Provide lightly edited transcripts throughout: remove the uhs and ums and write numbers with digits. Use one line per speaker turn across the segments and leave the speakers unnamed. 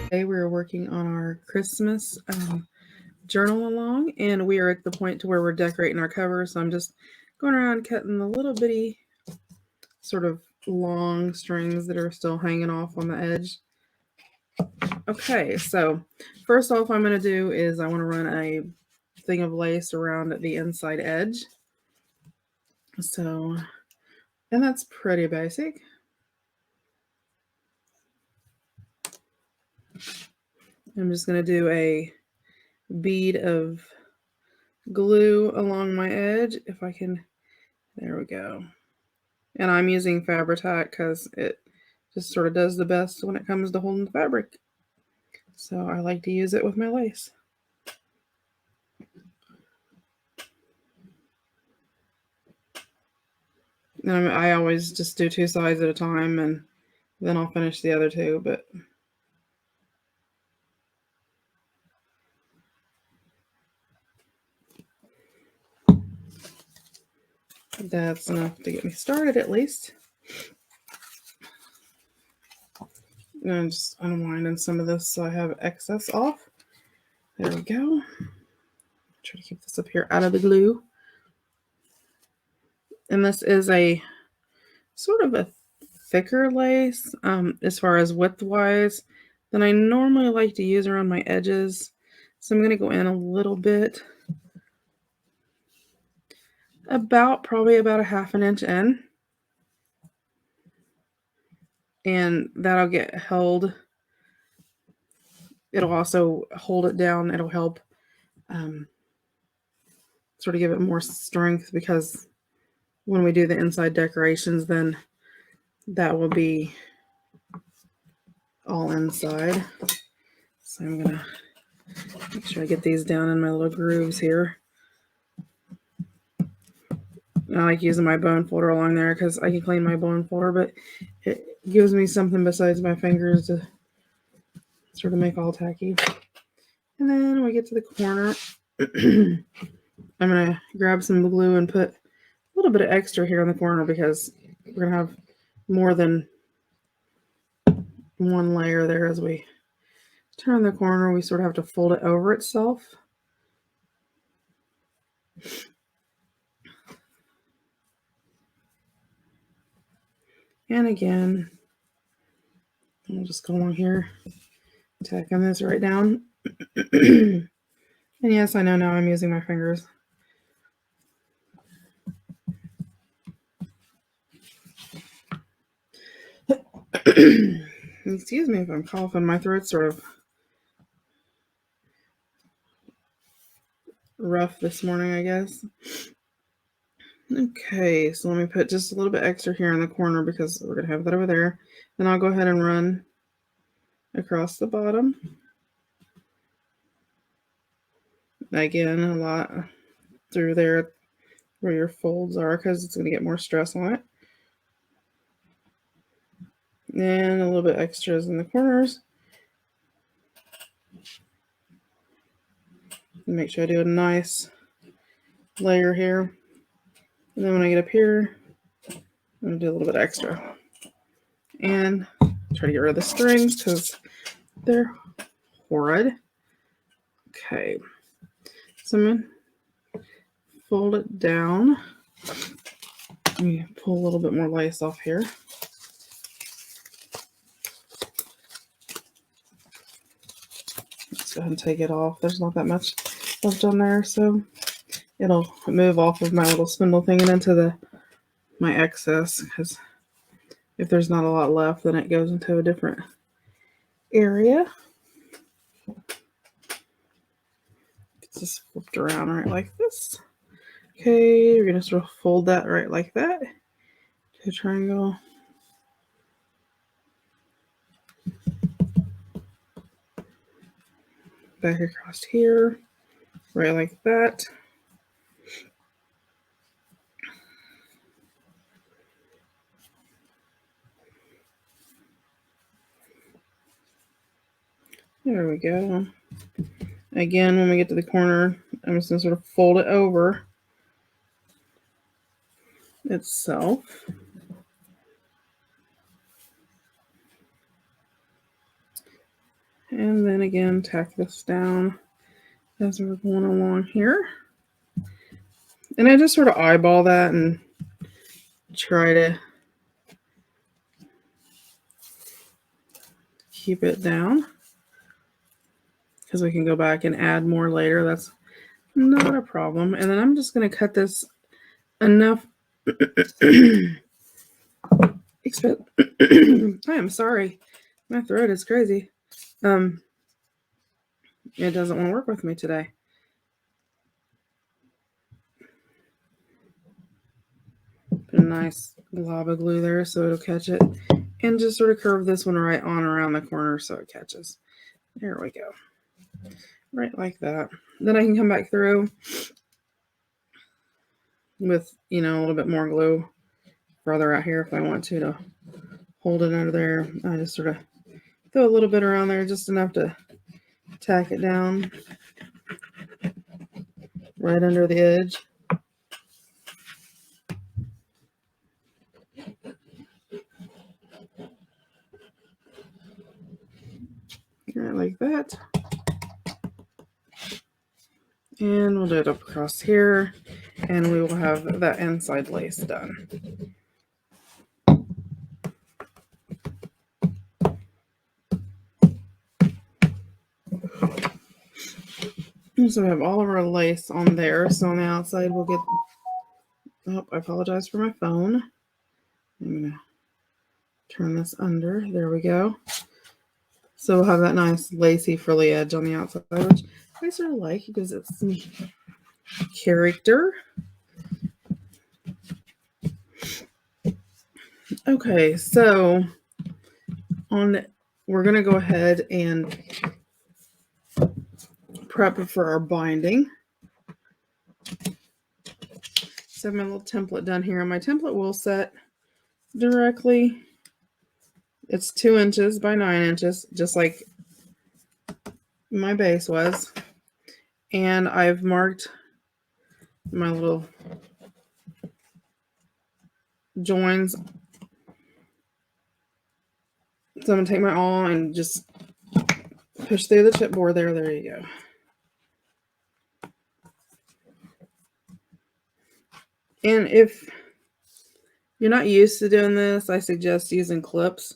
Today we're working on our Christmas journal along, and we are at the point to where we're decorating our cover. So I'm just going around cutting the little bitty sort of long strings that are still hanging off on the edge. Okay, so first off I'm going to do is I want to run a thing of lace around the inside edge. So, and that's pretty basic. I'm just going to do a bead of glue along my edge if I can. There we go. And I'm using Fabri-Tac because it just sort of does the best when it comes to holding the fabric. So I like to use it with my lace. And I always just do 2 sides at a time, and then I'll finish the other 2. But that's enough to get me started at least. And I'm just unwinding some of this so I have excess off. There we go. Try to keep this up here out of the glue. And this is a sort of a thicker lace as far as width wise than I normally like to use around my edges. So I'm going to go in a little bit, probably about a 1/2 inch in. And that'll get held. It'll also hold it down. It'll help sort of give it more strength, because when we do the inside decorations, then that will be all inside. So I'm going to make sure I get these down in my little grooves here. I like using my bone folder along there because I can clean my bone folder, but it gives me something besides my fingers to sort of make all tacky. And then when we get to the corner, I'm going to grab some glue and put a little bit of extra here in the corner because we're going to have more than one layer there. As we turn the corner, we sort of have to fold it over itself. And again, I'll just go along here, tacking this right down. And yes, I know now I'm using my fingers. Excuse me if I'm coughing, my throat's sort of rough this morning, I guess. Okay, so let me put just a little bit extra here in the corner because we're going to have that over there. Then I'll go ahead and run across the bottom. Again, a lot through there where your folds are because it's going to get more stress on it. And a little bit extras in the corners. Make sure I do a nice layer here. And then when I get up here, I'm going to do a little bit extra. And try to get rid of the strings because they're horrid. Okay. So I'm going to fold it down. Let me pull a little bit more lace off here. Let's go ahead and take it off. There's not that much left on there, so it'll move off of my little spindle thing and into my excess, because if there's not a lot left, then it goes into a different area. It's just flipped around right like this. Okay, we're going to sort of fold that right like that to a triangle. Back across here, right like that. There we go. Again, when we get to the corner, I'm just going to sort of fold it over itself. And then again, tack this down as we're going along here. And I just sort of eyeball that and try to keep it down, because we can go back and add more later. That's not a problem. And then I'm just going to cut this enough. I am sorry. My throat is crazy. It doesn't want to work with me today. Put a nice glob of glue there so it'll catch it. And just sort of curve this one right on around the corner so it catches. There we go. Right like that. Then I can come back through with, a little bit more glue further out here if I want to hold it under there. I just sort of throw a little bit around there, just enough to tack it down right under the edge. Right like that. And we'll do it up across here, and we will have that inside lace done. So we have all of our lace on there. So on the outside, we'll get, I apologize for my phone. I'm going to turn this under. There we go. So we'll have that nice lacy frilly edge on the outside, which I sort of like because it's some character. Okay, so we're going to go ahead and prep it for our binding. So I have my little template done here, and my template will set directly. It's 2 inches by 9 inches, just like my base was. And I've marked my little joins. So I'm going to take my awl and just push through the chipboard there. There you go. And if you're not used to doing this, I suggest using clips.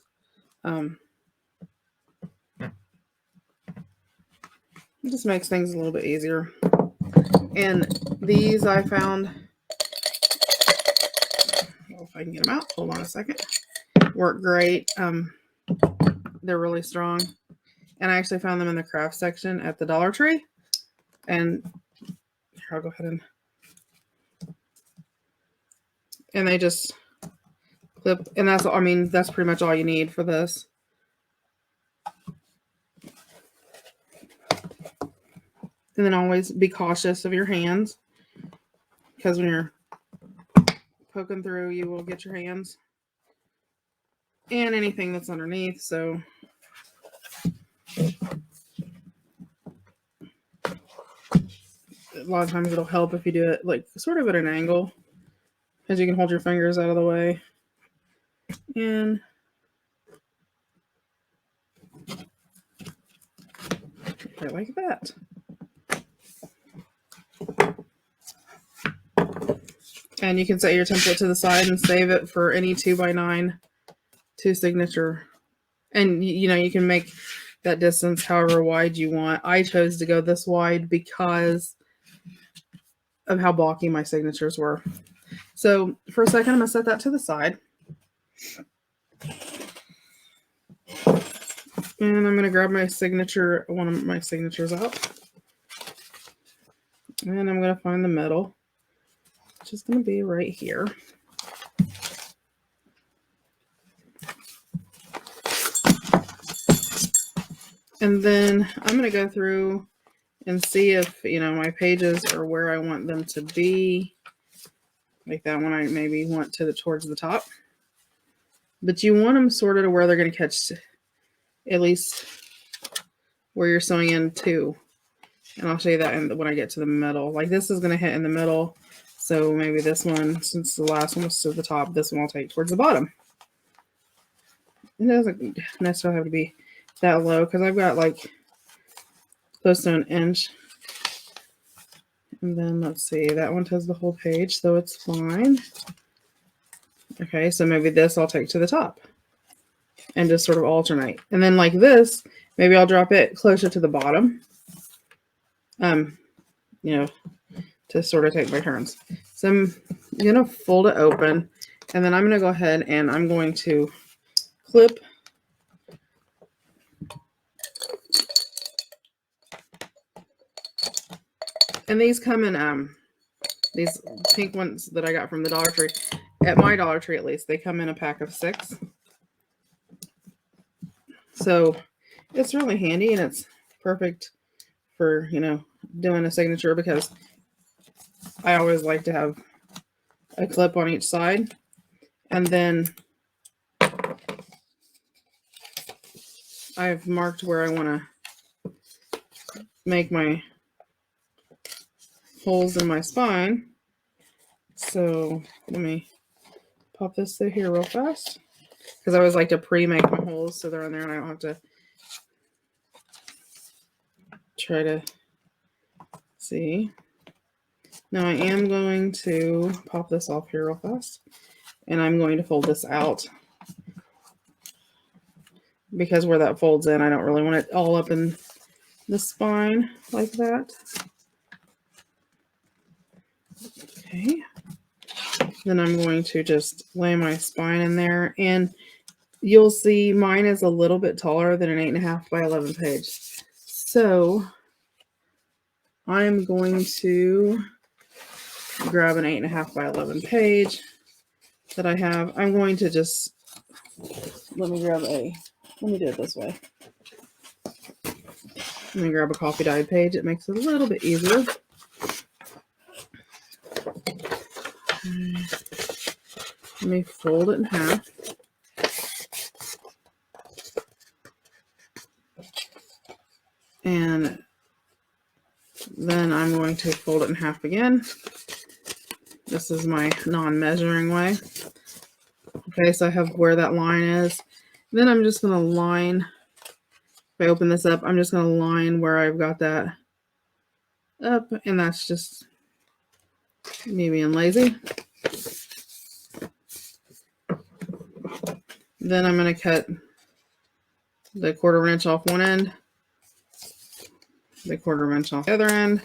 It just makes things a little bit easier. And these I found, well, if I can get them out, hold on a second, work great. They're really strong. And I actually found them in the craft section at the Dollar Tree. And here, I'll go ahead and they just clip. And that's pretty much all you need for this. And then always be cautious of your hands, because when you're poking through, you will get your hands and anything that's underneath. So a lot of times it'll help if you do it like sort of at an angle, because you can hold your fingers out of the way. And right like that. And you can set your template to the side and save it for any 2x9 to signature. And you can make that distance however wide you want. I chose to go this wide because of how bulky my signatures were. So for a second, I'm going to set that to the side. And I'm going to grab my signature, one of my signatures out. And I'm going to find the middle, which is going to be right here. And then I'm going to go through and see if, my pages are where I want them to be. Like that one, I maybe want towards the top. But you want them sorted to where they're going to catch at least where you're sewing in too. And I'll show you that when I get to the middle. Like this is going to hit in the middle. So maybe this one, since the last one was to the top, this one I'll take towards the bottom. It doesn't necessarily have to be that low because I've got like close to an inch. And then let's see, that one does the whole page, so it's fine. Okay, so maybe this I'll take to the top and just sort of alternate. And then like this, maybe I'll drop it closer to the bottom. You know, to sort of take my turns. So I'm gonna fold it open, and then I'm gonna go ahead and I'm going to clip and these come in these pink ones that I got from the Dollar Tree. At my Dollar Tree, at least, they come in a pack of 6. So it's really handy, and it's perfect for, you know, doing a signature because I always like to have a clip on each side. And then I've marked where I want to make my holes in my spine. So let me pop this through here real fast because I always like to pre-make my holes so they're in there and I don't have to try to see. Now I am going to pop this off here real fast, and I'm going to fold this out because where that folds in, I don't really want it all up in the spine like that. Okay. Then I'm going to just lay my spine in there, and you'll see mine is a little bit taller than an 8.5 by 11 page. So I'm going to grab an 8.5 by 11 page that I have. I'm going to just, let me do it this way. Let me grab a coffee dyed page. It makes it a little bit easier. Let me fold it in half. And then I'm going to fold it in half again. This is my non-measuring way. Okay, so I have where that line is. Then I'm just going to line, if I open this up, I'm just going to line where I've got that up, and that's just me being lazy. Then I'm going to cut the 1/4 inch off one end, the 1/4 inch off the other end,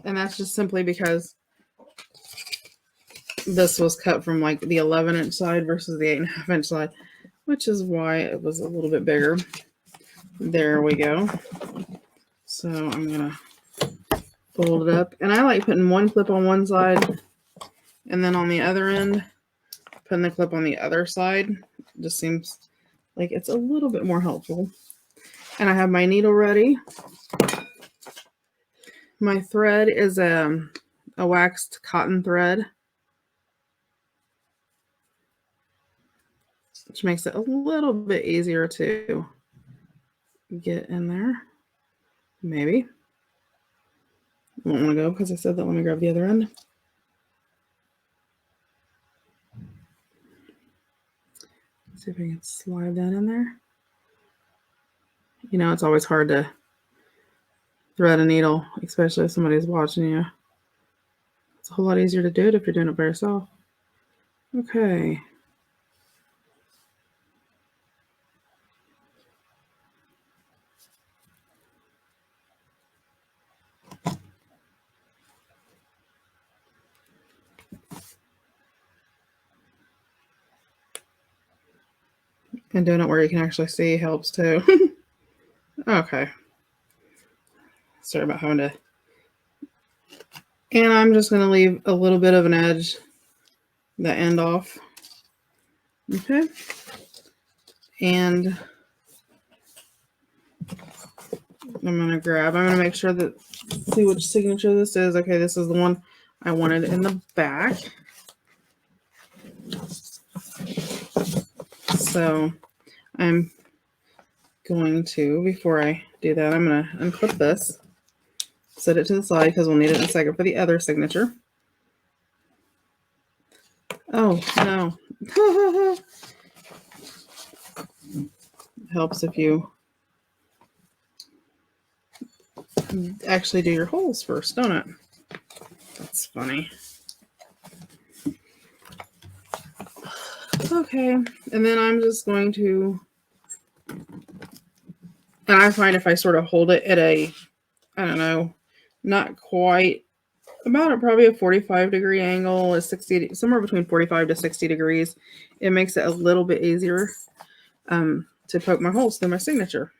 and that's just simply because this was cut from like the 11-inch side versus the 8.5-inch side, which is why it was a little bit bigger. There we go. So I'm gonna fold it up, and I like putting one clip on one side and then on the other end putting the clip on the other side. It just seems like it's a little bit more helpful. And I have my needle ready. My thread is a waxed cotton thread, which makes it a little bit easier to get in there. Maybe. I won't want to go because I said that. Let me grab the other end. See if I can slide that in there. You know, it's always hard to thread a needle, especially if somebody's watching you. It's a whole lot easier to do it if you're doing it by yourself. Okay. And doing it where you can actually see helps too. Okay. Sorry about having to. And I'm just going to leave a little bit of an edge, the end off. Okay. And I'm going to make sure that, see which signature this is. Okay, this is the one I wanted in the back. So I'm going to, before I do that, I'm going to unclip this, set it to the side because we'll need it in a second for the other signature. Oh, no. Helps if you actually do your holes first, don't it? That's funny. Okay, and then I'm just going to, and I find if I sort of hold it at a, I don't know, not quite, about probably a 45-degree angle, a 60, somewhere between 45 to 60 degrees, it makes it a little bit easier to poke my holes through my signature.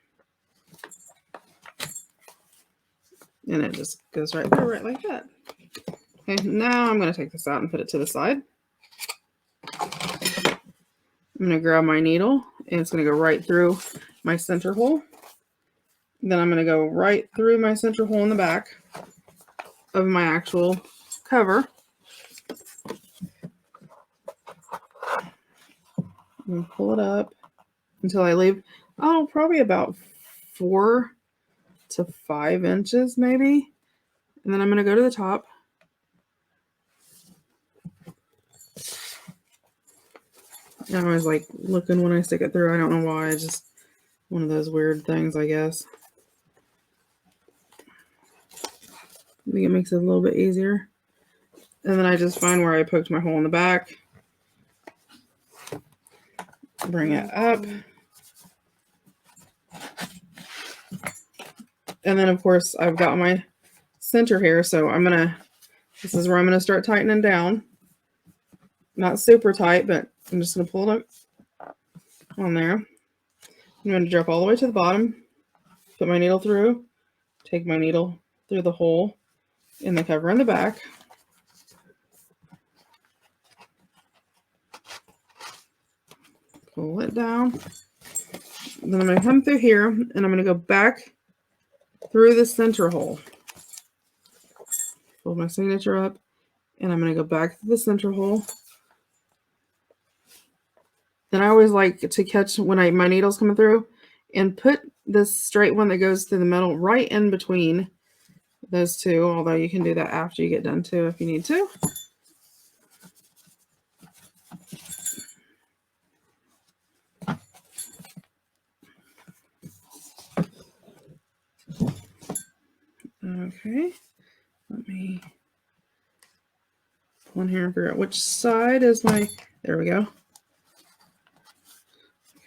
And it just goes right there, right like that. Okay, now I'm going to take this out and put it to the side. I'm going to grab my needle, and it's going to go right through my center hole. Then I'm going to go right through my center hole in the back of my actual cover. And pull it up until I leave, oh, probably about 4 to 5 inches maybe. And then I'm going to go to the top. I always like looking when I stick it through. I don't know why. It's just one of those weird things, I guess. I think it makes it a little bit easier. And then I just find where I poked my hole in the back. Bring it up. And then, of course, I've got my center here. So this is where I'm going to start tightening down. Not super tight, but I'm just going to pull it up on there. I'm going to drop all the way to the bottom, put my needle through, take my needle through the hole in the cover in the back. Pull it down. Then I'm going to come through here, and I'm going to go back through the center hole. Fold my signature up, and I'm going to go back to the center hole. Then I always like to catch when my needle's coming through and put this straight one that goes through the middle right in between those two, although you can do that after you get done too if you need to. Okay, let me pull in here and figure out which side is my, there we go.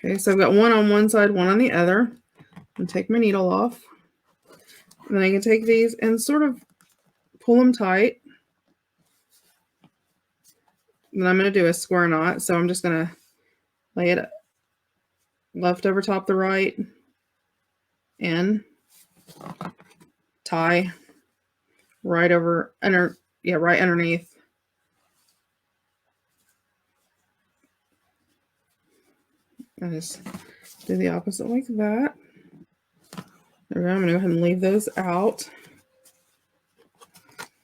Okay, so I've got one on one side, one on the other. I'm going to take my needle off. And then I can take these and sort of pull them tight. Then I'm going to do a square knot. So I'm just going to lay it left over top the right and tie right over right underneath. I just do the opposite like that. There we go. I'm going to go ahead and leave those out.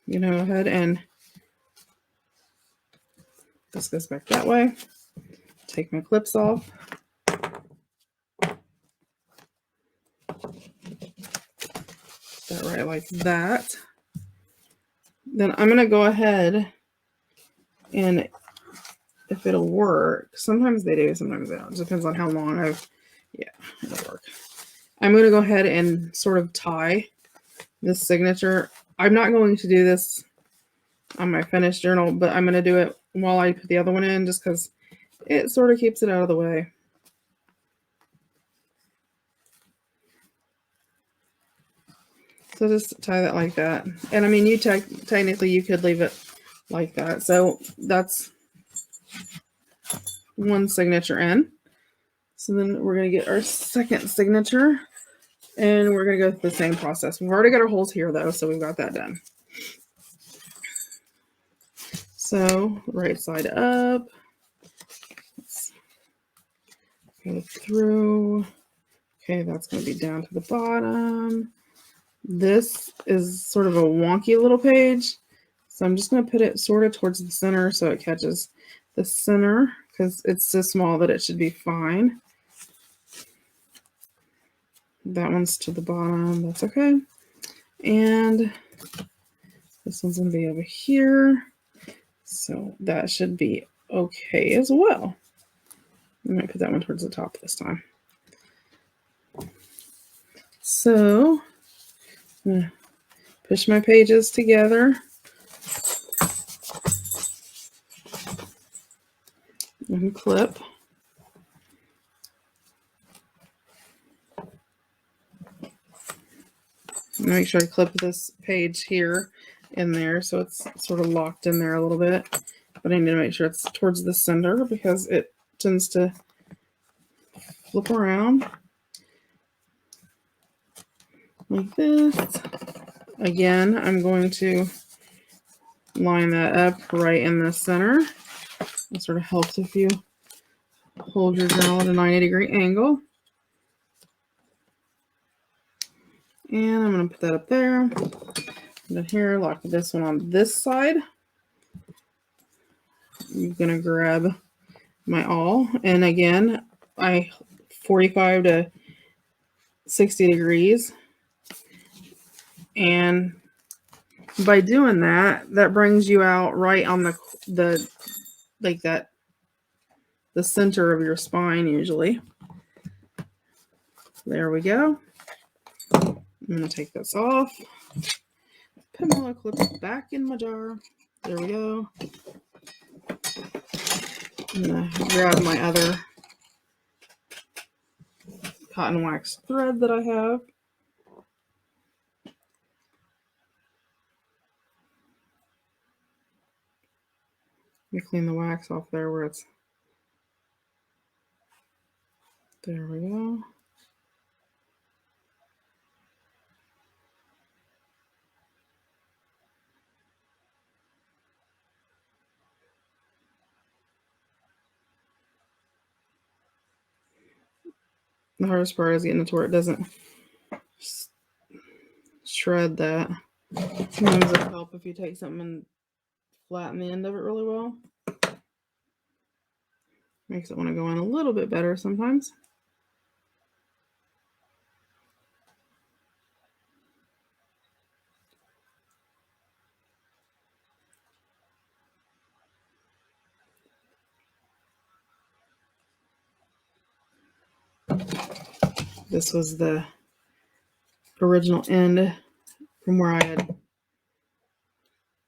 You know, go ahead and this goes back that way. Take my clips off. That right like that. Then I'm going to go ahead and if it'll work, sometimes they do, sometimes they don't. It depends on how long it'll work. I'm going to go ahead and sort of tie this signature. I'm not going to do this on my finished journal, but I'm going to do it while I put the other one in just because it sort of keeps it out of the way. So just tie that like that. And I mean, technically you could leave it like that. So that's one signature in. So then we're going to get our second signature and we're going to go through the same process. We've already got our holes here though, so we've got that done. So right side up, let's go through. Okay, that's going to be down to the bottom. This is sort of a wonky little page. So I'm just going to put it sort of towards the center so it catches the center because it's so small that it should be fine. That one's to the bottom. That's okay. And this one's going to be over here. So that should be okay as well. I'm going to put that one towards the top this time. So Push my pages together and clip. Make sure I clip this page here in there so it's sort of locked in there a little bit. But I need to make sure it's towards the center because it tends to flip around like this. Again, I'm going to line that up right in the center. It sort of helps if you hold your journal at a 90-degree angle. And I'm going to put that up there. And then here, lock this one on this side. I'm going to grab my awl. And again, I 45 to 60 degrees. And by doing that, that brings you out right on the like that, the center of your spine usually. There we go. I'm going to take this off. Put my little clip back in my jar. There we go. I'm going to grab my other cotton wax thread that I have. Let me clean the wax off there where it's. There we go. The hardest part is getting it to where it doesn't shred that. Sometimes it'll help if you take something and flatten the end of it really well. Makes it want to go in a little bit better sometimes. This was the original end from where I had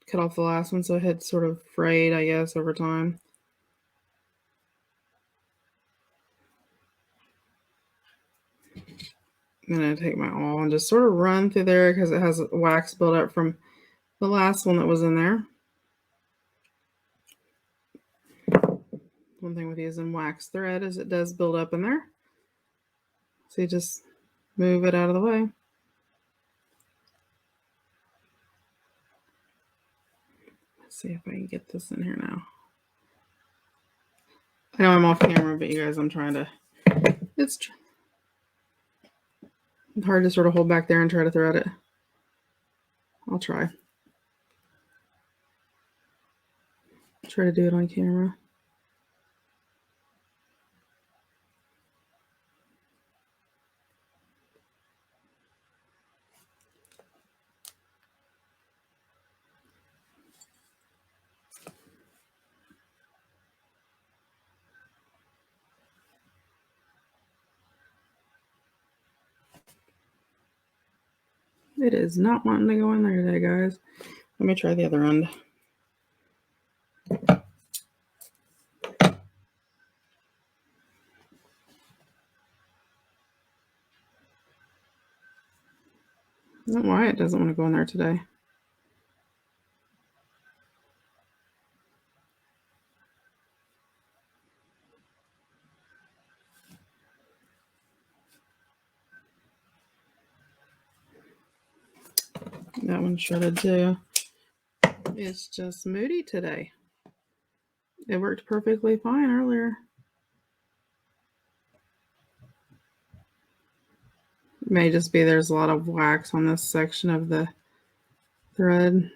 cut off the last one, so it had sort of frayed, I guess, over time. I'm going to take my awl and just sort of run through there because it has wax built up from the last one that was in there. One thing with using wax thread is it does build up in there. So you just move it out of the way. Let's see if I can get this in here now. I know I'm off camera, but you guys, I'm trying to, it's hard to sort of hold back there and try to thread it. I'll try. Try to do it on camera. It is not wanting to go in there today, guys. Let me try the other end. I don't know why it doesn't want to go in there today. That one's shredded too. It's just moody today. It worked perfectly fine earlier. It may just be there's a lot of wax on this section of the thread.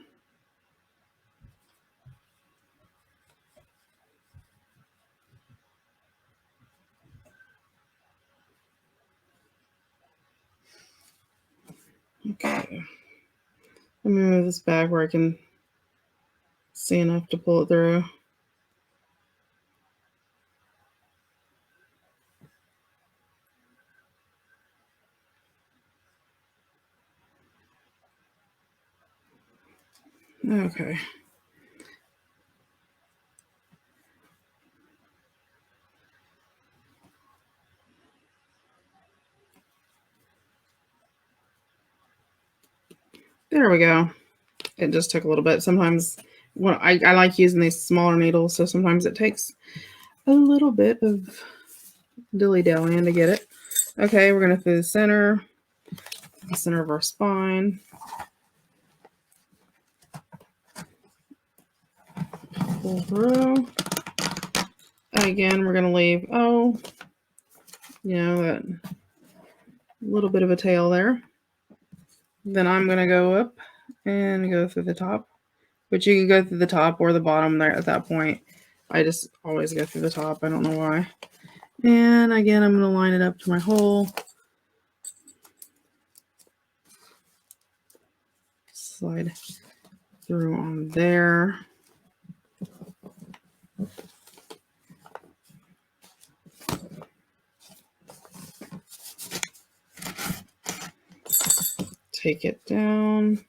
Okay. Let me move this back where I can see enough to pull it through. Okay. There we go. It just took a little bit. Sometimes when I like using these smaller needles, so sometimes it takes a little bit of dilly-dallying to get it. Okay, we're going to through the center of our spine. Pull through. Again, we're going to leave, that little bit of a tail there. Then I'm going to go up and go through the top. But you can go through the top or the bottom there at that point. I just always go through the top. I don't know why. And again, I'm going to line it up to my hole. Slide through on there. Take it down.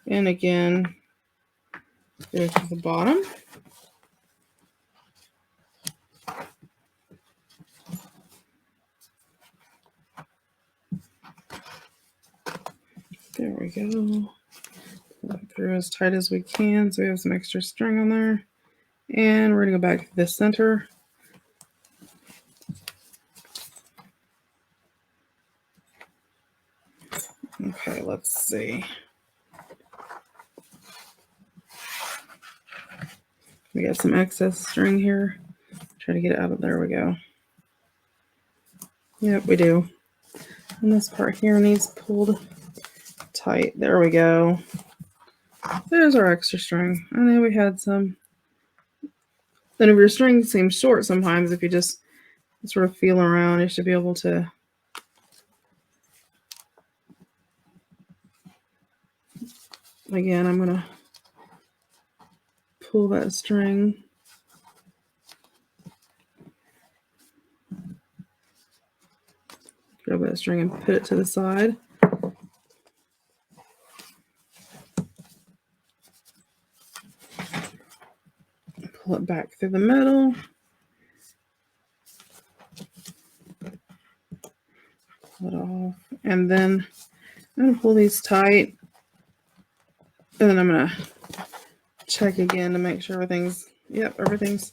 And again, go to the bottom. There we go. Pull it through as tight as we can so we have some extra string on there. And we're going to go back to the center. Okay, let's see. We got some excess string here. Try to get it out of there. We go. Yep, we do. And this part here needs pulled tight. There we go. There's our extra string. I know we had some. Then if your string seems short sometimes, if you just sort of feel around, you should be able to again, I'm going to pull that string. Grab that string and put it to the side. Pull it back through the middle. Pull it off. And then I'm going to pull these tight. And then I'm going to check again to make sure everything's, everything's.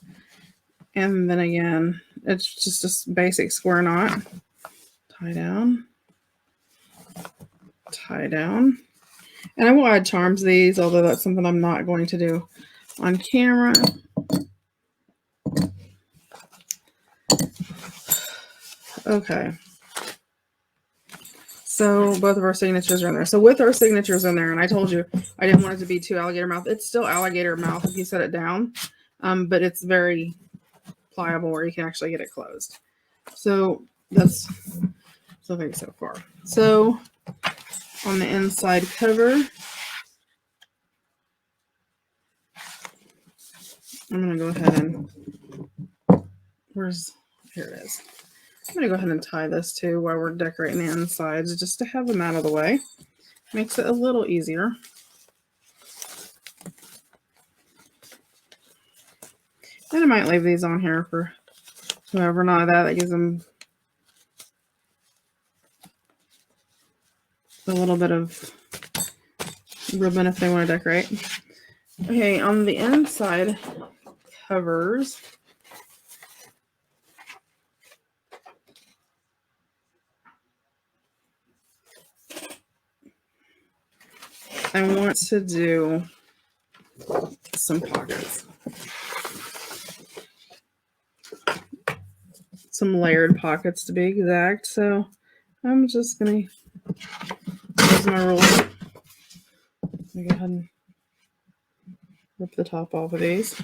And then again, it's just a basic square knot. Tie down. Tie down. And I will add charms to these, although that's something I'm not going to do on camera. Okay. So both of our signatures are in there. So with our signatures in there, and I told you I didn't want it to be too alligator mouth. It's still alligator mouth if you set it down, but it's very pliable where you can actually get it closed. So that's something so far. So on the inside cover, I'm going to go ahead and, here it is. I'm going to go ahead and tie this too while we're decorating the insides just to have them out of the way. Makes it a little easier. And I might leave these on here for whoever not that gives them a little bit of ribbon if they want to decorate. Okay, on the inside covers, I want to do some pockets. Some layered pockets to be exact. So I'm just going to use my ruler. Let me go ahead and rip the top off of these.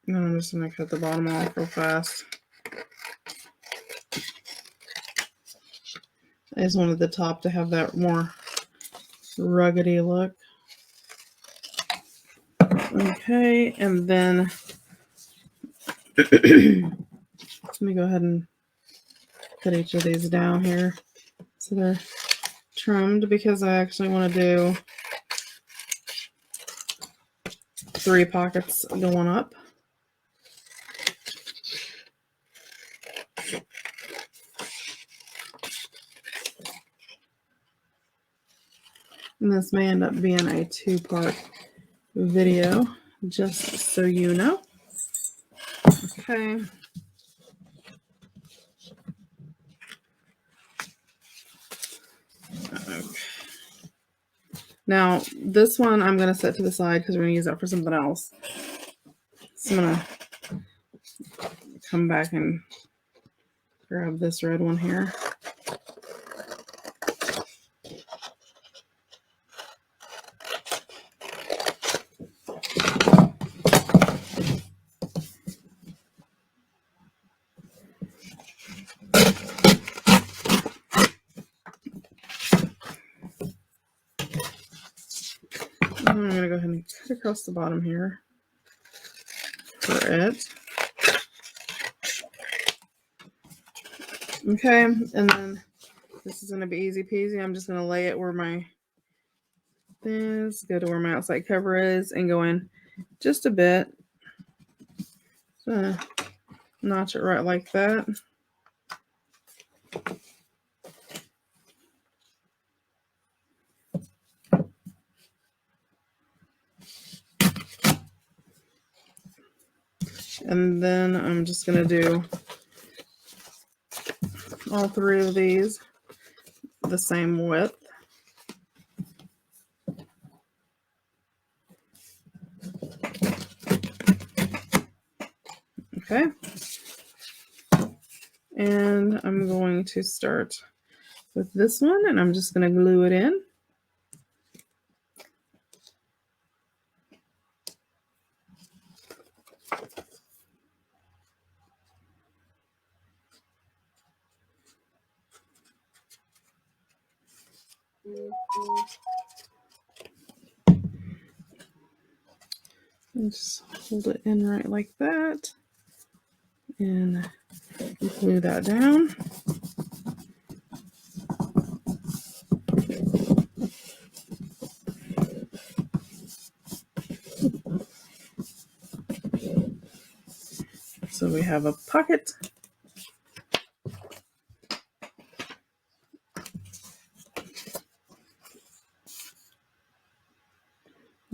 And I'm just going to cut the bottom off real fast. I just wanted the top to have that more ruggedy look. Okay, and then let me go ahead and put each of these down here so they're trimmed, because I actually want to do 3 pockets going up. And this may end up being a 2-part video, just so you know. Okay. Now, this one I'm going to set to the side because we're going to use that for something else. So I'm going to come back and grab this red one here. I'm going to go ahead and cut across the bottom here for it. Okay, and then this is going to be easy peasy. I'm just going to lay it where my this, go to where my outside cover is, and go in just a bit. Notch it right like that. And then I'm just going to do all 3 of these the same width. Okay. And I'm going to start with this one, and I'm just going to glue it in. And just hold it in right like that, and glue that down. So we have a pocket.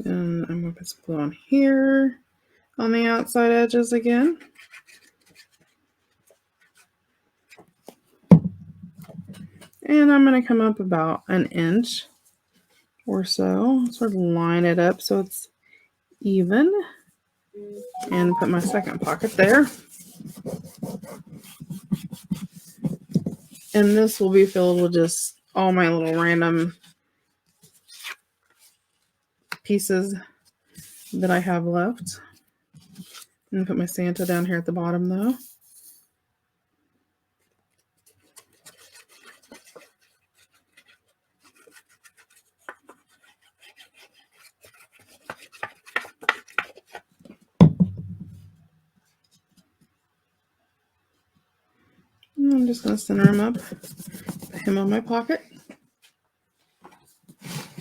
And I'm going to put some glue on here on the outside edges again. And I'm going to come up about 1 inch or so, sort of line it up so it's even, and put my second pocket there. And this will be filled with just all my little random pieces that I have left. I'm going to put my Santa down here at the bottom though. And I'm just going to center him up, put him on my pocket,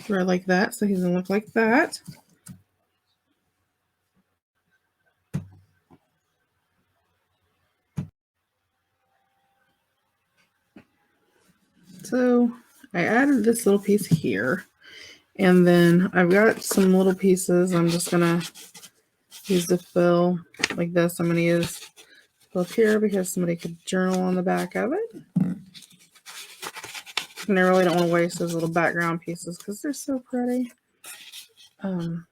right like that, so he's going to look like that. So I added this little piece here, and then I've got some little pieces I'm just going to use to fill like this. I'm going to use up here because somebody could journal on the back of it. And I really don't want to waste those little background pieces because they're so pretty. And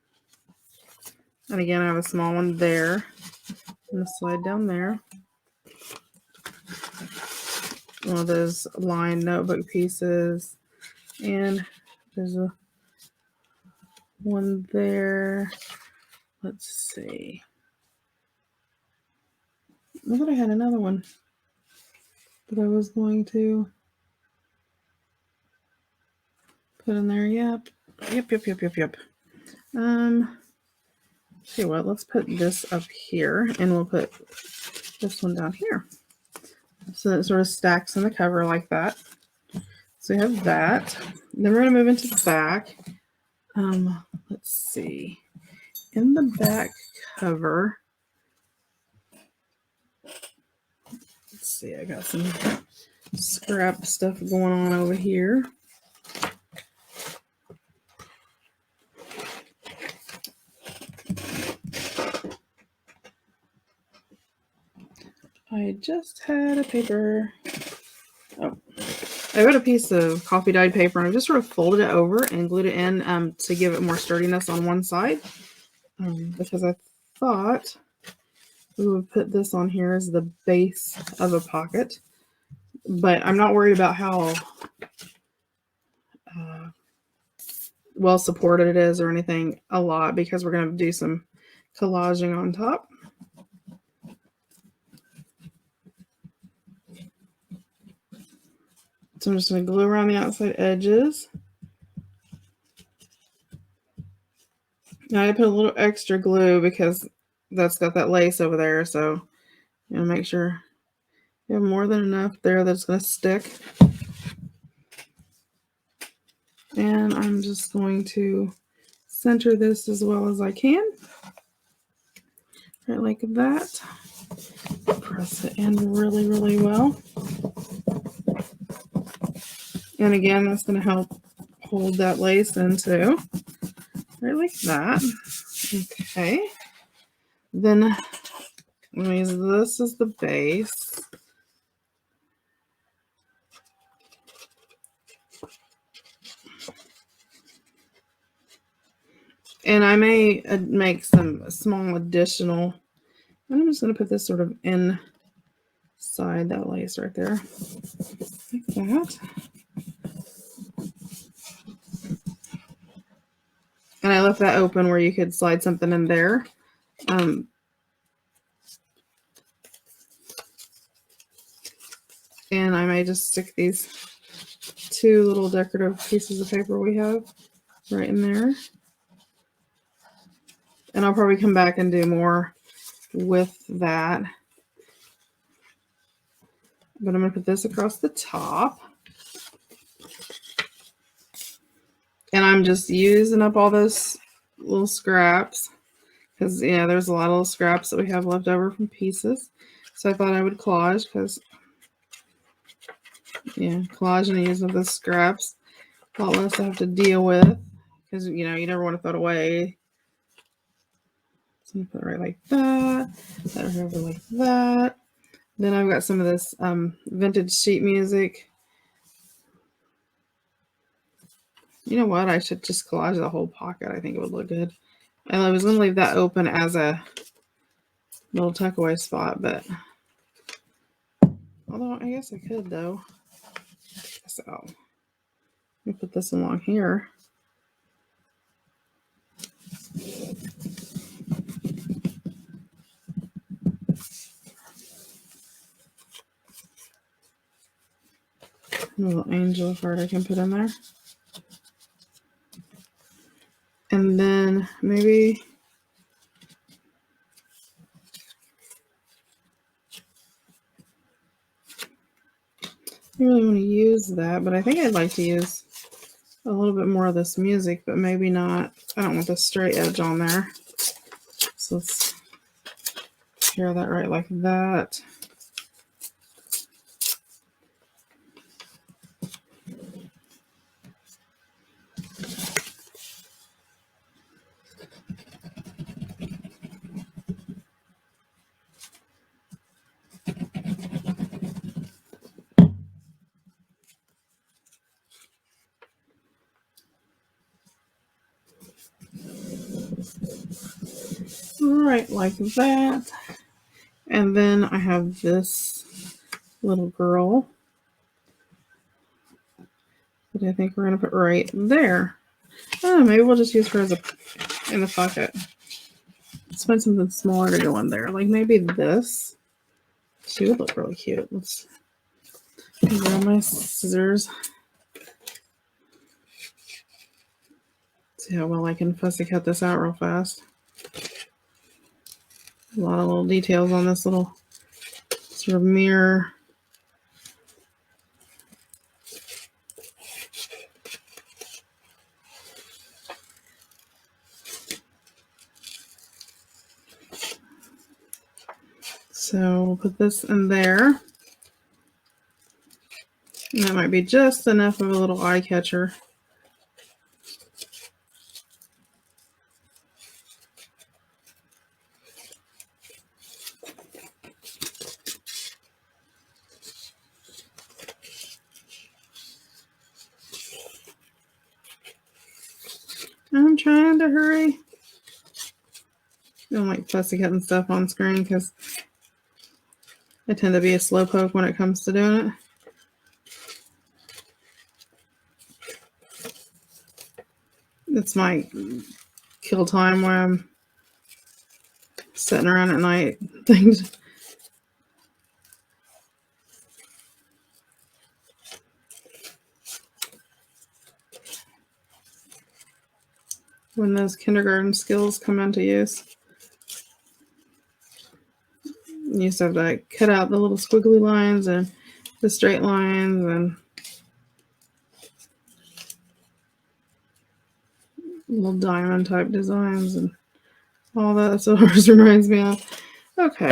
again, I have a small one there. I'm going to slide down there. One of those lined notebook pieces. And there's a one there. Let's see. I thought I had another one that I was going to. put in there. Yep. Okay, well, let's put this up here, and we'll put this one down here. So it sort of stacks in the cover like that. So we have that. Then we're going to move into the back. Let's see. In the back cover, let's see, I got some scrap stuff going on over here. I just had a paper. Oh, I got a piece of coffee dyed paper, and I just sort of folded it over and glued it in to give it more sturdiness on one side, because I thought we would put this on here as the base of a pocket. But I'm not worried about how well supported it is or anything a lot, because we're going to do some collaging on top. So I'm just going to glue around the outside edges. Now I put a little extra glue because that's got that lace over there. So make sure you have more than enough there that's going to stick. And I'm just going to center this as well as I can. Right like that. Press it in really, really well. And again, that's going to help hold that lace in too. Right like that. Okay. Then I'm going to use this as the base. And I may make some small additional. I'm just going to put this sort of inside that lace right there. Like that. And I left that open where you could slide something in there. And I may just stick these two little decorative pieces of paper we have right in there. And I'll probably come back and do more with that. But I'm going to put this across the top. And I'm just using up all those little scraps. Because, there's a lot of little scraps that we have left over from pieces. So I thought I would collage because, collaging and using the scraps. A lot less to have to deal with. Because, you never want to throw it away. So I'm going to put it right like that. That over like that. Then I've got some of this vintage sheet music. You know what? I should just collage the whole pocket. I think it would look good. And I was going to leave that open as a little tuck away spot, but although I guess I could though. So let me put this along here. A little angel heart I can put in there. And then maybe I really want to use that, but I think I'd like to use a little bit more of this music, but maybe not. I don't want the straight edge on there. So let's tear that right like that. Right like that. And then I have this little girl that I think we're going to put right there. Oh, maybe we'll just use her as in the pocket. Let's find something smaller to go in there. Like maybe this. She would look really cute. Let's grab my scissors. See how well I can fussy cut this out real fast. A lot of little details on this little sort of mirror. So we'll put this in there. And that might be just enough of a little eye catcher. I'm trying to hurry. I don't like fussy cutting stuff on screen because I tend to be a slowpoke when it comes to doing it. It's my kill time when I'm sitting around at night. Things. When those kindergarten skills come into use. You used to have to like cut out the little squiggly lines and the straight lines and little diamond type designs and all that. That's what ours reminds me of. Okay.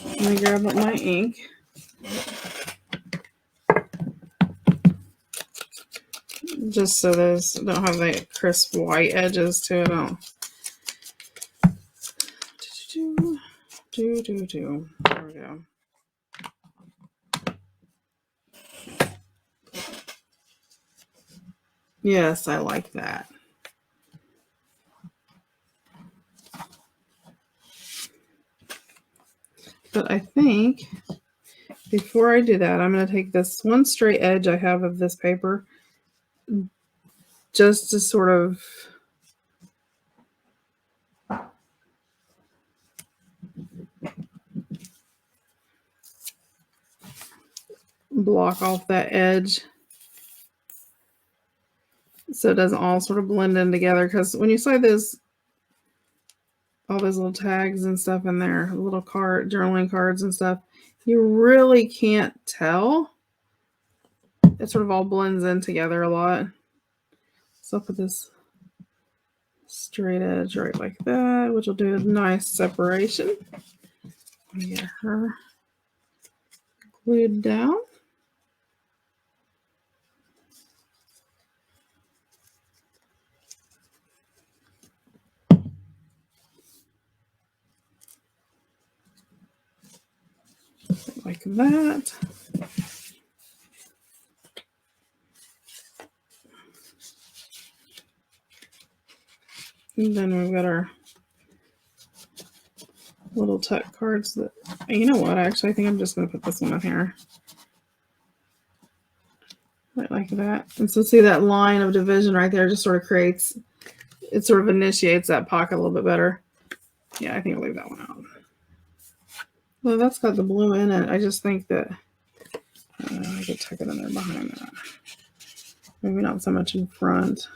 Let me grab up my ink. Just so those don't have the crisp white edges to it. There we go. Yes, I like that. But I think before I do that, I'm going to take this one straight edge I have of this paper just to sort of block off that edge so it doesn't all sort of blend in together, because when you slide those all those little tags and stuff in there, little journaling cards and stuff, you really can't tell. It sort of all blends in together a lot. So I'll put this straight edge right like that, which will do a nice separation. Get her glued down. Like that. And then we've got our little tuck cards that, you know what, actually I think I'm just going to put this one in here. Right like that. And so see that line of division right there just sort of creates, it sort of initiates that pocket a little bit better. Yeah, I think I'll leave that one out. Well, that's got the blue in it. I just think that I could tuck it in there behind that. Maybe not so much in front,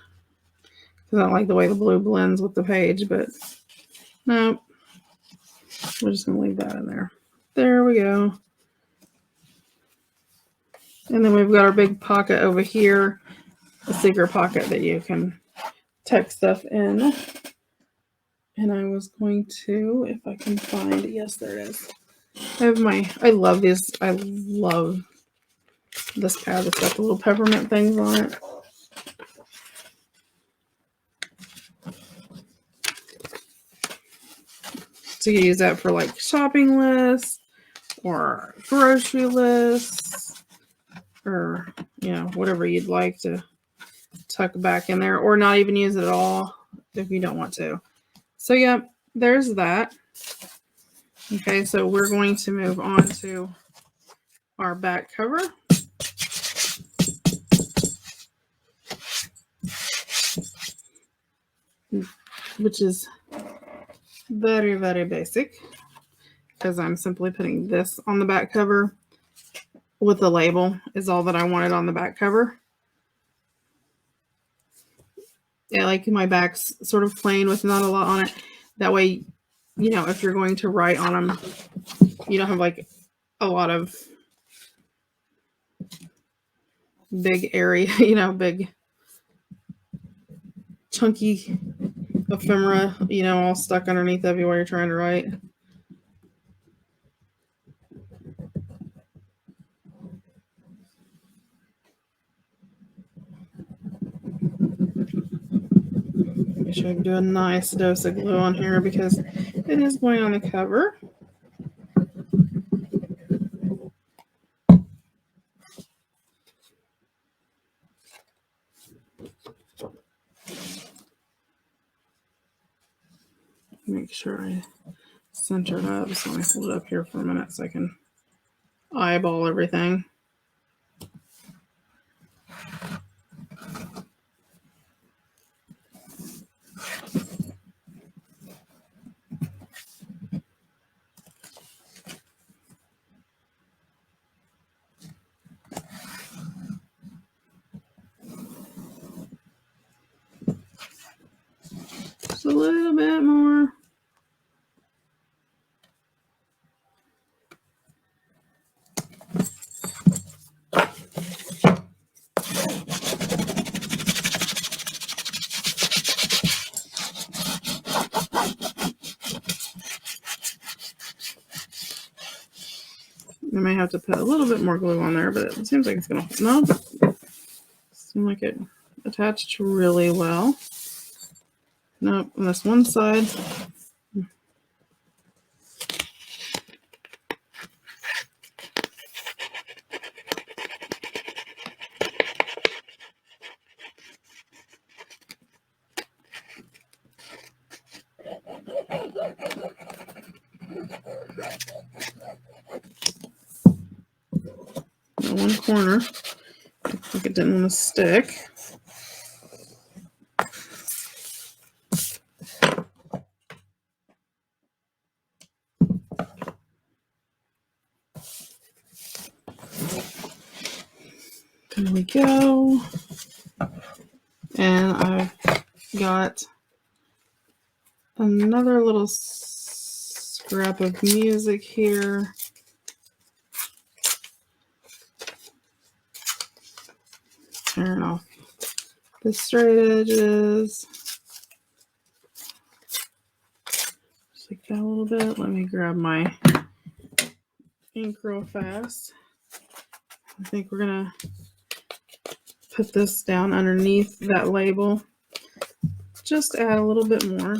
because I don't like the way the blue blends with the page, but no, we're just going to leave that in there. There we go. And then we've got our big pocket over here, a secret pocket that you can tuck stuff in. And I was going to, if I can find, yes, there it is. I love these. I love this pad that's got the little peppermint things on it. So you use that for like shopping lists or grocery lists or, you know, whatever you'd like to tuck back in there, or not even use it at all if you don't want to. So yeah, there's that. Okay, so we're going to move on to our back cover. Which is very, very basic, because I'm simply putting this on the back cover with a label is all that I wanted on the back cover. Yeah, like my back's sort of plain with not a lot on it. That way, you know, if you're going to write on them, you don't have like a lot of big area, you know, big chunky ephemera, you know, all stuck underneath of you while you're trying to write. Make sure I do a nice dose of glue on here because it is going on the cover. Make sure I center it up. So let me hold it up here for a minute so I can eyeball everything. Just a little bit more. I may have to put a little bit more glue on there, but it seems like it's going to, no, seems like it attached really well. Nope, on this one side. One corner, like it didn't want to stick. There we go. And I've got another little scrap of music here. Turn off the straight edges. Just like that a little bit. Let me grab my ink real fast. I think we're gonna put this down underneath that label. Just add a little bit more.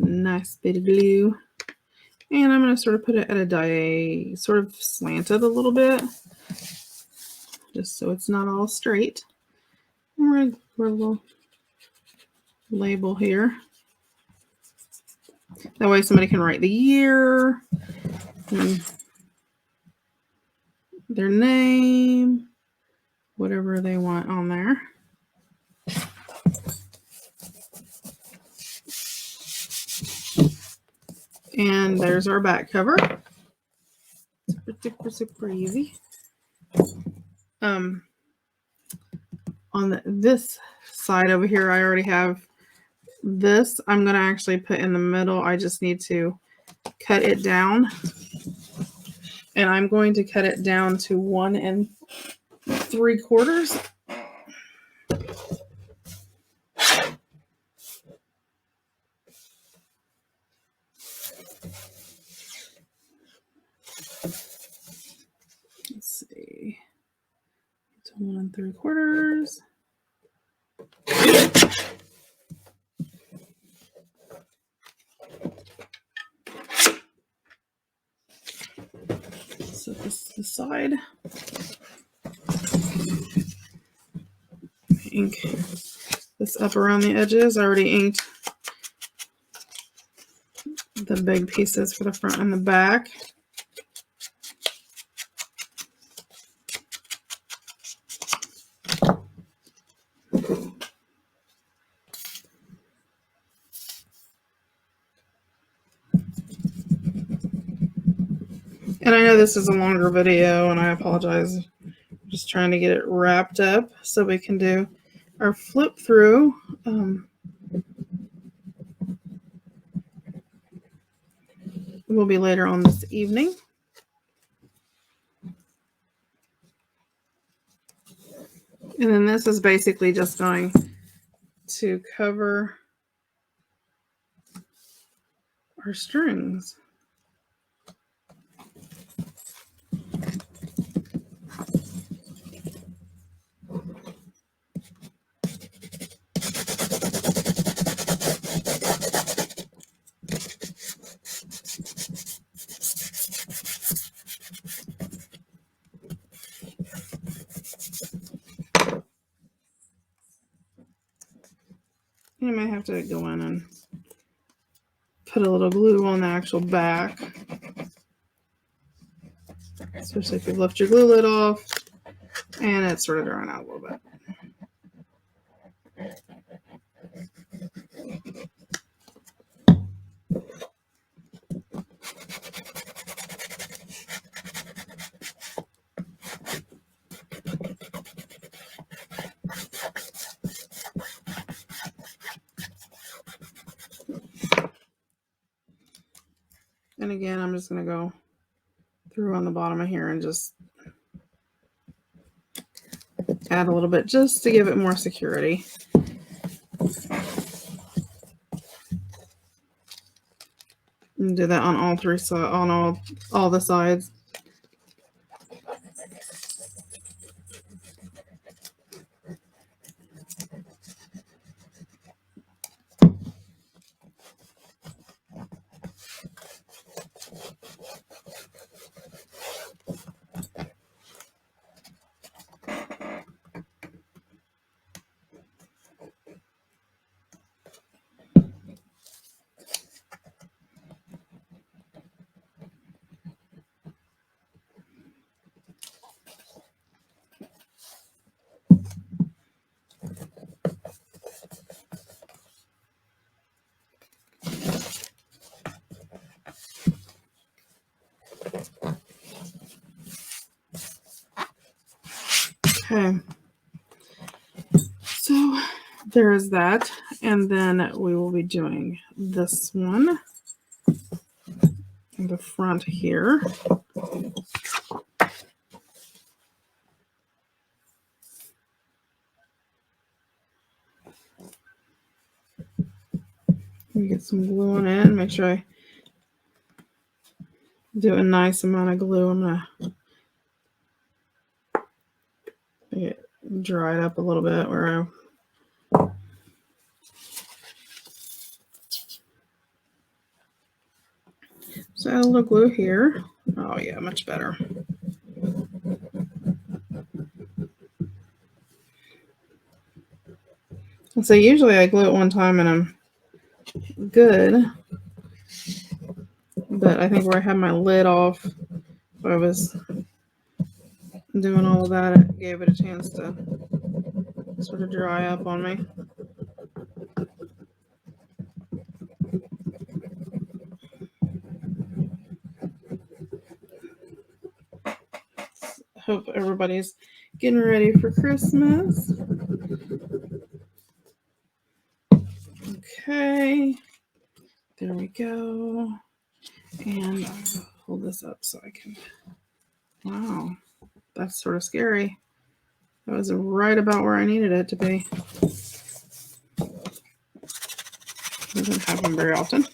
Nice bit of glue. And I'm going to sort of put it at a sort of slanted a little bit, just so it's not all straight. And we're going to put a little label here. That way somebody can write the year, and their name, whatever they want on there. And there's our back cover. Super easy. On this side over here, I already have this. I'm going to actually put in the middle. I just need to cut it down. And I'm going to cut it down to 1 3/4. Let's see. To 1 3/4. Set this to the side. ink this up around the edges. I already inked the big pieces for the front and the back. And I know this is a longer video, and I apologize. I'm just trying to get it wrapped up so we can do our flip through. Will be later on this evening. And then this is basically just going to cover our strings. You might have to go in and put a little glue on the actual back, especially if you lift your glue lid off and it's sort of drying out a little bit. And again, I'm just going to go through on the bottom of here and just add a little bit just to give it more security. And do that on all three sides, on all the sides. Okay, so there is that, and then we will be doing this one in the front here. Get some glue on it and make sure I do a nice amount of glue. I'm going to get it dried up a little bit where so add a little glue here. Oh yeah, much better. And so usually I glue it one time and I'm good. But I think where I had my lid off, I was doing all of that, it gave it a chance to sort of dry up on me. Hope everybody's getting ready for Christmas. Okay, there we go. And I'll hold this up so I can, wow, that's sort of scary. That was right about where I needed it to be. Doesn't happen very often.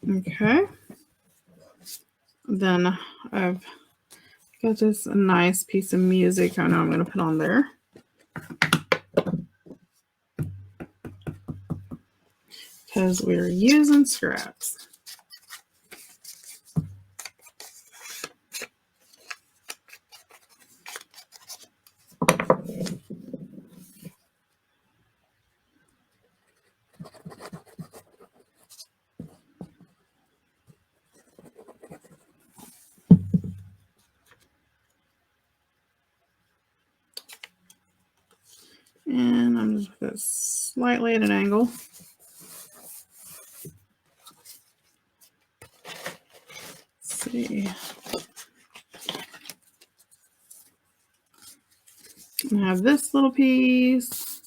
Okay. Then I've got this nice piece of music I know I'm going to put on there. because we're using scraps. And I'm just going to put it slightly at an angle. Let's see. I have this little piece.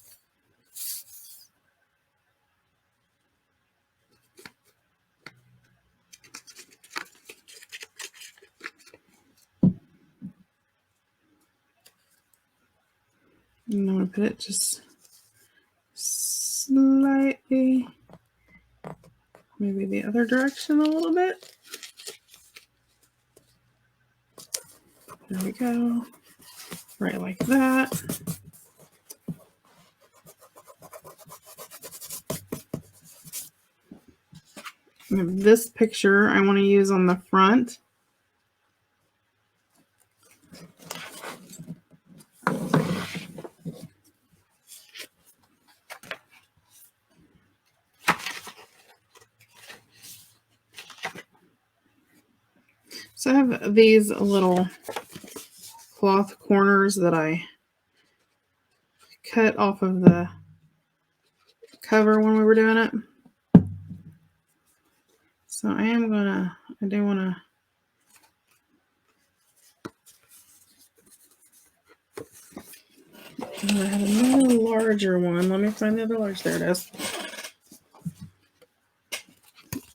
And I'm going to put it just slightly, maybe the other direction a little bit. There we go. Right like that. And this picture I want to use on the front. So I have these little cloth corners that I cut off of the cover when we were doing it. So I do want to I have another larger one. Let me find the other large. There it is.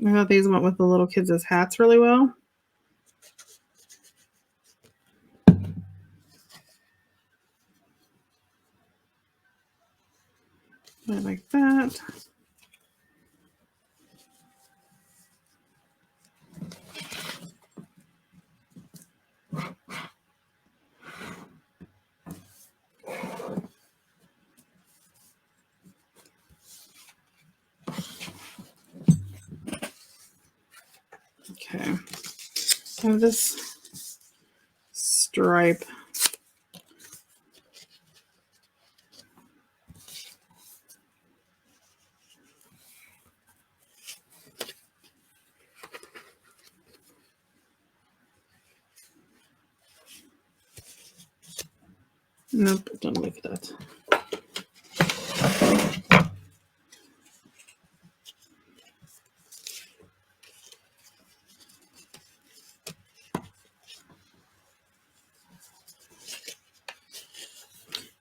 I thought these went with the little kids' hats really well. Like that. Okay. I have this stripe. Nope, don't like that.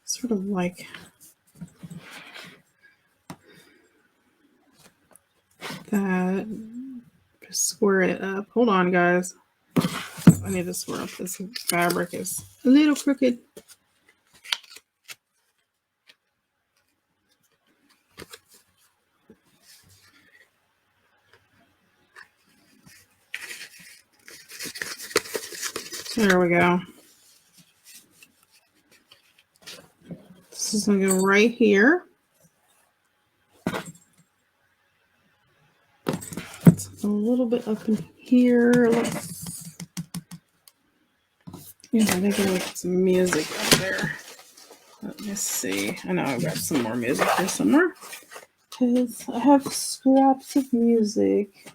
Sort of like that. Just square it up. Hold on, guys. I need to square up. This fabric is a little crooked. There we go. This is going to go right here. It's a little bit up in here. Yeah, I think I got some music up there. Let me see. I know I've got some more music here somewhere. Because I have scraps of music.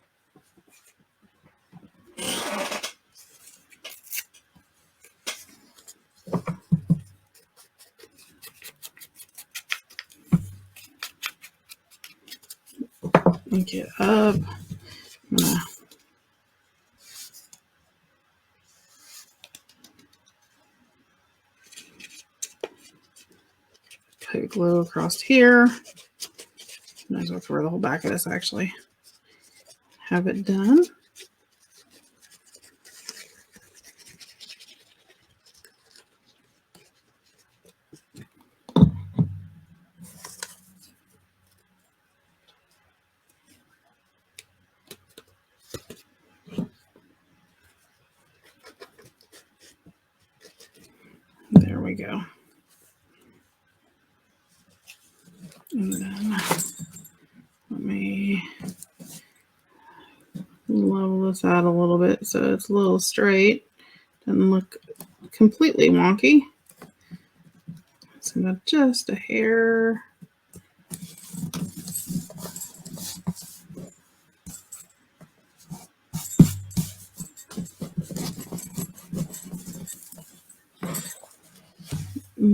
Get up. I'm gonna put glue across here. Might as well cover the whole back of this actually. Have it done. There we go. And then let me level this out a little bit so it's a little straight. Doesn't look completely wonky. So now just a hair.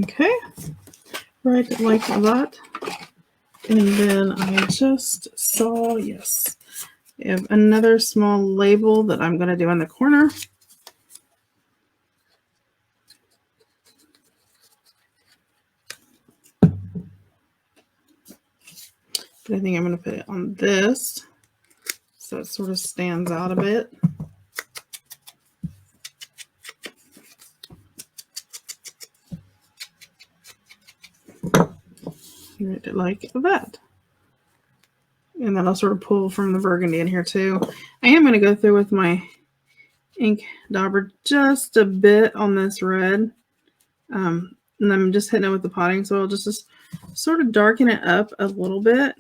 Okay, right like that. And then I just saw, yes, I have another small label that I'm going to do in the corner. But I think I'm going to put it on this so it sort of stands out a bit. Right like that. And then I'll sort of pull from the burgundy in here too. I am going to go through with my ink dauber just a bit on this red. And I'm just hitting it with the potting soil just to sort of darken it up a little bit.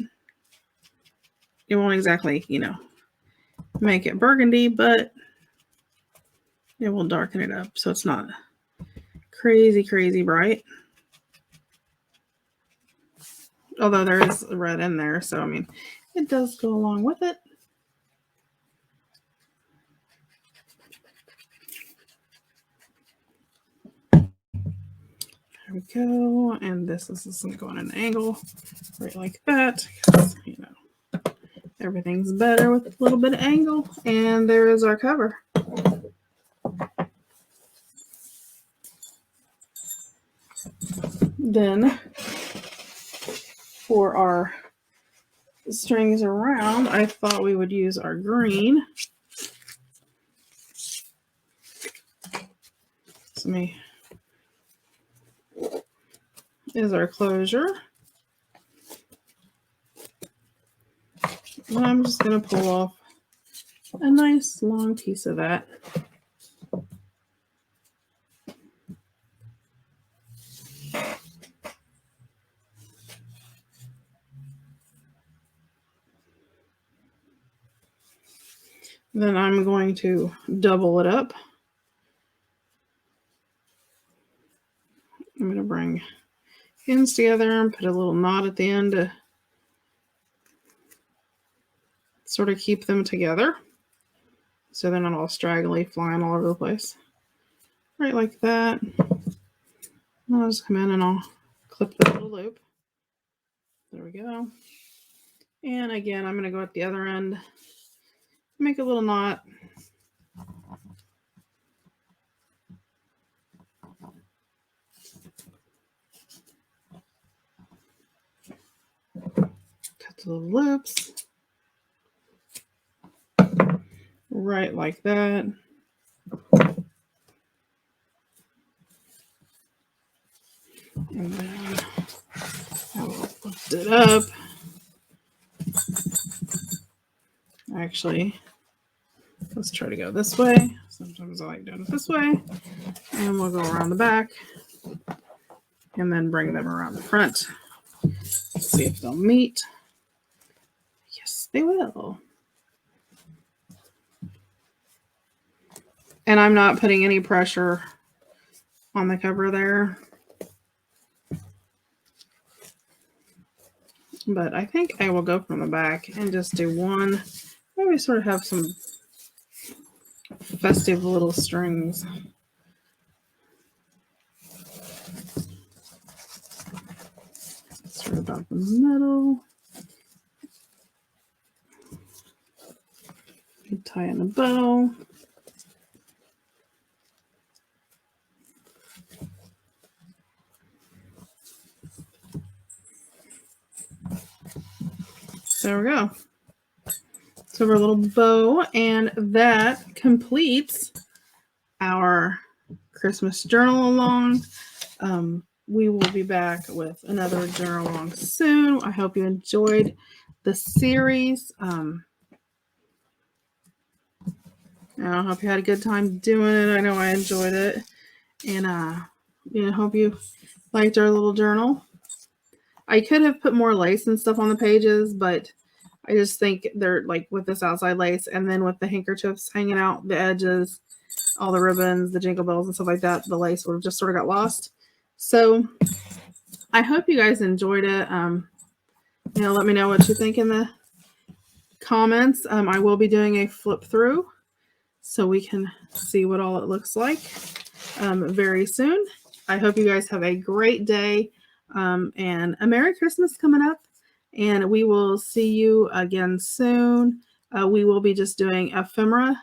It won't exactly, you know, make it burgundy, but it will darken it up so it's not crazy, crazy bright. Although there is red in there, so I mean, it does go along with it. There we go. And this is going to go on an angle right like that. Because, you know, everything's better with a little bit of angle. And there is our cover. Then for our strings around, I thought we would use our green. So is our closure. And I'm just going to pull off a nice long piece of that. Then I'm going to double it up. I'm going to bring ends together and put a little knot at the end to sort of keep them together so they're not all straggly flying all over the place. Right like that. And I'll just come in and I'll clip the little loop. There we go. And again, I'm going to go at the other end, make a little knot. Cut the little loops. Right like that. And then I will lift it up. Actually, let's try to go this way. Sometimes I like doing it this way. And we'll go around the back and then bring them around the front. Let's see if they'll meet. Yes, they will. And I'm not putting any pressure on the cover there. But I think I will go from the back and just do one. Maybe sort of have some festive little strings. Sort of about the middle. Tie in a bow. There we go. So our little bow, and that completes our Christmas journal along. We will be back with another journal along soon. I hope you enjoyed the series. I hope you had a good time doing it. I know I enjoyed it. And I hope you liked our little journal. I could have put more lace and stuff on the pages, but I just think they're like with this outside lace and then with the handkerchiefs hanging out the edges, all the ribbons, the jingle bells and stuff like that, the lace would have just sort of got lost. So I hope you guys enjoyed it. Let me know what you think in the comments. I will be doing a flip through so we can see what all it looks like very soon. I hope you guys have a great day and a Merry Christmas coming up. And we will see you again soon. We will be just doing ephemera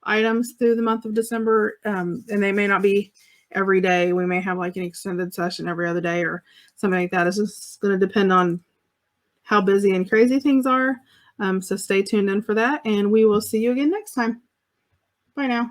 items through the month of December. And they may not be every day. We may have like an extended session every other day or something like that. It's just going to depend on how busy and crazy things are. So stay tuned in for that. And we will see you again next time. Bye now.